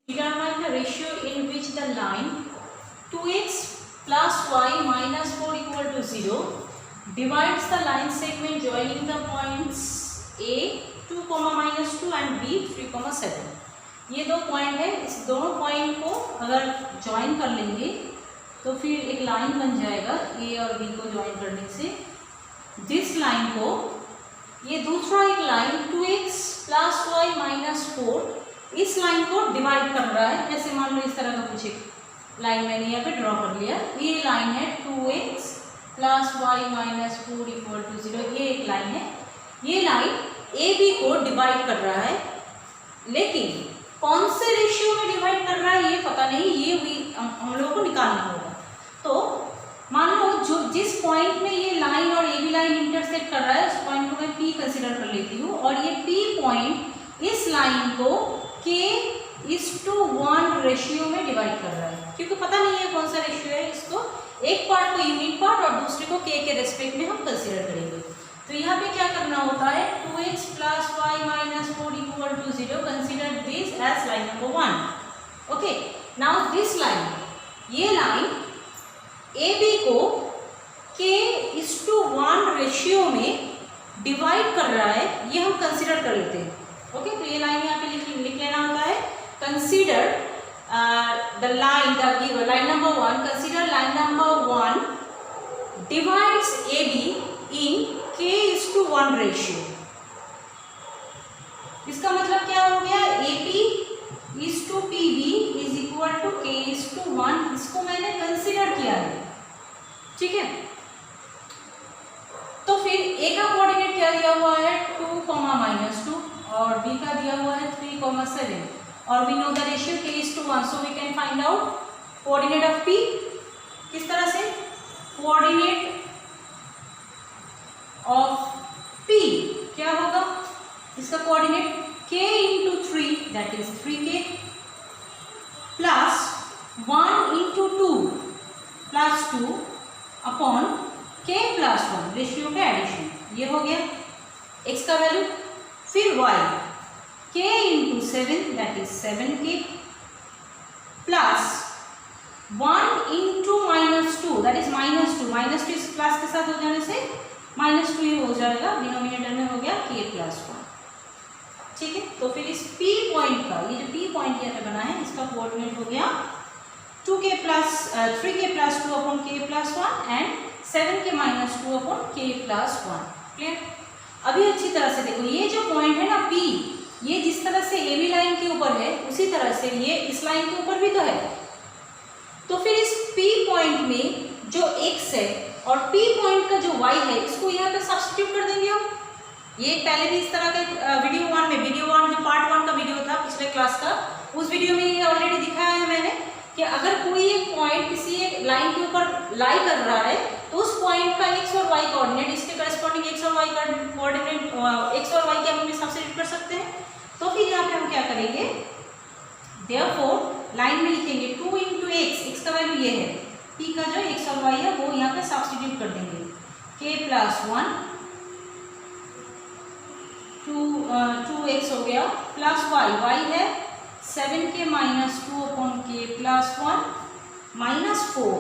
Determine the ratio in which the line 2x plus y minus 4 equal to 0 divides the line segment joining the points A 2, minus 2 and B 3, 7. ये दो point है, इस दोनों point को अगर join कर लेंगे तो फिर एक लाइन बन जाएगा A और B को ज्वाइन करने से। जिस लाइन को ये दूसरा एक line 2x plus Y minus 4 इस लाइन को डिवाइड कर रहा है। ऐसे मान लो इस तरह का कुछ एक लाइन मैंने यहाँ पे ड्रॉ कर लिया। ये लाइन है 2x plus Y minus 4 equal to 0, ये एक लाइन है। ये लाइन ए बी को डिवाइड कर रहा है, लेकिन कौन से रेशियो में डिवाइड कर रहा है ये पता नहीं, ये भी हम लोगों को निकालना होगा। तो मान लो जो जिस पॉइंट में ये लाइन और ए बी लाइन इंटरसेक्ट कर रहा है उस पॉइंट को मैं P कंसिडर कर लेती हूँ, और ये P पॉइंट इस लाइन को K:1 रेशियो में डिवाइड कर रहा है, क्योंकि पता नहीं है कौन सा रेशियो है। इसको एक पार्ट को यूनिट पार्ट और दूसरे को K के रेस्पेक्ट में हम कंसिडर करेंगे। तो यहाँ पे क्या करना होता है, 2x plus Y minus 4 equal to 0, consider this as line number 1। Okay, now this line, ये लाइन ए बी को K:1 रेशियो में डिवाइड कर रहा है, ये हम कंसिडर कर लेते हैं। ओके, तो ये लाइन यहाँ पे लिख लेना होता है, consider the line line number 1, consider line number 1 divides A be in K:1 ratio. इसका मतलब क्या हो गया, AP:PB is equal to K:1। इसको मैंने कंसिडर किया है, ठीक है। तो फिर ए का कोऑर्डिनेट क्या दिया हुआ है, 2, माइनस 2, और बी का दिया हुआ है 3, 7, और we know the ratio K:1, so we can find out coordinate of P। किस तरह से, कोऑर्डिनेट ऑफ P क्या होगा, इसका coordinate K into 3 that is 3K plus 1 into 2 plus 2 upon K plus 1, ratio का एडिशन, ये हो गया x का वैल्यू। फिर y K into 7 that is 7K plus 1 into minus 2 that is -2 इस प्लस के साथ हो जाने से -2 ही हो जाएगा, डिनोमिनेटर में हो गया K प्लस 1, ठीक है। तो फिर इस P पॉइंट का, ये जो P पॉइंट यहाँ पे बना है, इसका कोऑर्डिनेट हो गया 3K plus 2 upon K plus 1 and 7K minus 2 upon K plus 1। Clear. अभी अच्छी तरह से देखो, ये जो पॉइंट है ना P, ये जिस तरह से AB लाइन के ऊपर है उसी तरह से ये इस लाइन के ऊपर भी तो है। तो फिर इस P पॉइंट में जो x है और P पॉइंट का जो y है, इसको यहाँ पे सब्स्टिट्यूट कर देंगे हम। ये पहले भी इस तरह का वीडियो 1 जो पार्ट 1 का वीडियो था पिछले क्लास का, उस वीडियो में ये ऑलरेडी दिखाया है मैंने कि अगर कोई एक पॉइंट किसी एक लाइन के ऊपर लाई कर रहा है तो उस पॉइंट का x और y कोऑर्डिनेट, इसके करस्पॉन्डिंग x और y का कोऑर्डिनेट, x और y के हम सब्स्टिट्यूट कर सकते हैं। तो फिर यहाँ पे हम क्या करेंगे, देयरफॉर लाइन में लिखेंगे 2 इंटू x का वैल्यू ये है, P का जो x और y है वो यहाँ पे सब्स्टिट्यूट कर देंगे, K प्लस 1 2x हो गया प्लस y है 7K minus 2 upon K plus 1 minus 4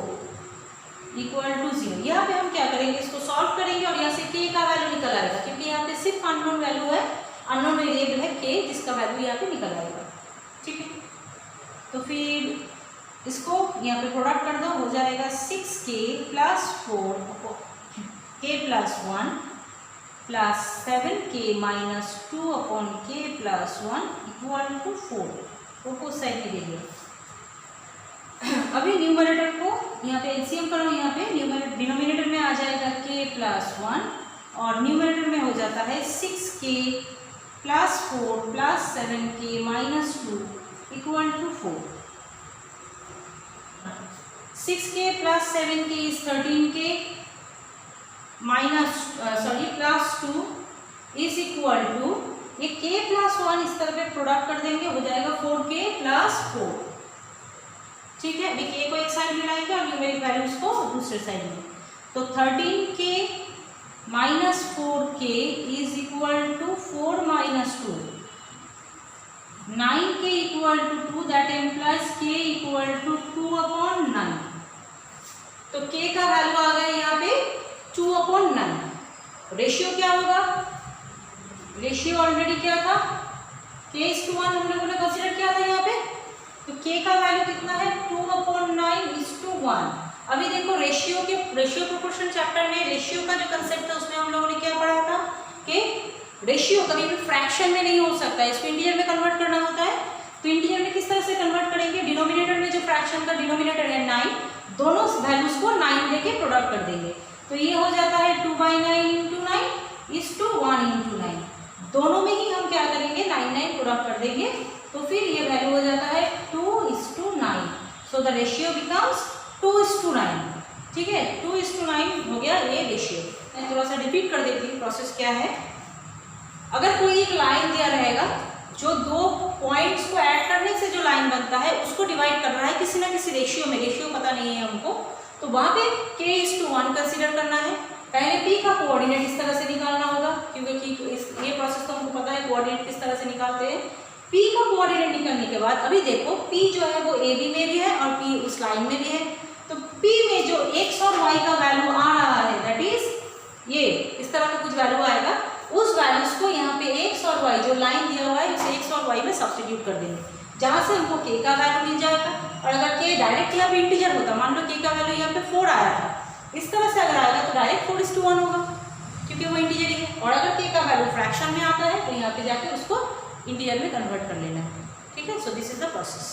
equal to 0। यहाँ पे हम क्या करेंगे, इसको सॉल्व करेंगे और यहाँ से K का वैल्यू निकल आएगा, क्योंकि यहाँ पे सिर्फ अननोन वैल्यू है, अननोन वेरिएबल है K, जिसका वैल्यू यहाँ पे निकल आएगा, ठीक है। तो फिर इसको यहाँ पे प्रोडक्ट कर दो, हो जाएगा 6K plus 4 K plus 1 plus 7K minus 2 upon K plus 1 equal to 4 को साइड में दे दिया। अभी न्यूमरेटर को यहाँ पे एलसीएम करो, यहाँ पे डिनोमिनेटर में आ जाएगा K प्लस 1 और न्यूमरेटर में हो जाता है 6K plus 4 plus 7K minus 2 equal to 4। 6K plus 7K is 13K minus plus 2 is equal to, ये K प्लस 1 इस तरह पे प्रोडक्ट कर देंगे, हो जाएगा 4K प्लस 4, ठीक है। अभी K को एक साइड में लाएंगे और न्यूमेरिक वैल्यूज को दूसरे साइड में, तो 13K minus 4K is equal to 4 minus 2, 9k equal to 2, that implies k equal to 2/9। तो k का वैल्यू आ गया यहाँ पे 2/9। रेशियो क्या होगा, रेशियो ऑलरेडी क्या था, k:1 हम लोगों ने कंसीडर किया था यहाँ पे। तो k का वैल्यू कितना है 2/9:1। अभी देखो रेशियो प्रोपोर्शन चैप्टर में रेशियो का जो कंसेप्ट था उसमें हम लोगों ने क्या पढ़ा था कि रेशियो कभी भी फ्रैक्शन में नहीं हो सकता है, इसको इंटीजर में कन्वर्ट करना होता है। तो इंटीजर में किस तरह से कन्वर्ट करेंगे, डिनोमिनेटर में जो फ्रैक्शन का डिनोमिनेटर है 9, दोनों वैल्यूज को 9 लेके प्रोडक्ट कर देंगे। तो ये हो जाता है 2/9 × 9 दोनों में ही हम क्या करेंगे 9 प्रोडक्ट कर देंगे। तो फिर ये वैल्यू हो जाता है 2:9। So the ratio becomes 2:9। ठीक है, 2:9 हो गया ये रेशियो। मैं थोड़ा सा रिपीट कर देती हूँ प्रोसेस क्या है। अगर कोई एक लाइन दिया रहेगा जो दो पॉइंट्स को ऐड करने से जो लाइन बनता है उसको डिवाइड कर रहा है किसी ना किसी रेशियो में, रेशियो पता नहीं है हमको, तो वहां पे k:1 कंसीडर करना है। पहले p का कोऑर्डिनेट इस तरह से निकालना होगा, क्योंकि ये प्रोसेस तो हमको पता है कोऑर्डिनेट किस तरह से निकालते हैं। p का कोऑर्डिनेट निकालने के बाद अभी देखो p जो है वो ab में भी है और p उस लाइन में भी है। तो p में जो x और y का वैल्यू आ रहा है दैट इज ये इस तरह का कुछ वैल्यू आएगा, उस वैल्यूज को यहाँ पे x और y जो लाइन दिया हुआ है उसे x और y में सब्स्टिट्यूट कर देंगे, जहाँ से हमको k का वैल्यू मिल जाएगा। और अगर k डायरेक्ट यहाँ पे इंटीजर होता, मान लो k का वैल्यू यहाँ पे 4 आया था, इस तरह से अगर आएगा तो डायरेक्ट 4:1 होगा क्योंकि वो इंटीजर ही है। और अगर k का वैल्यू फ्रैक्शन में आता है तो यहाँ पे जाके उसको इंटीजर में कन्वर्ट कर लेना है। ठीक है, so this is the process.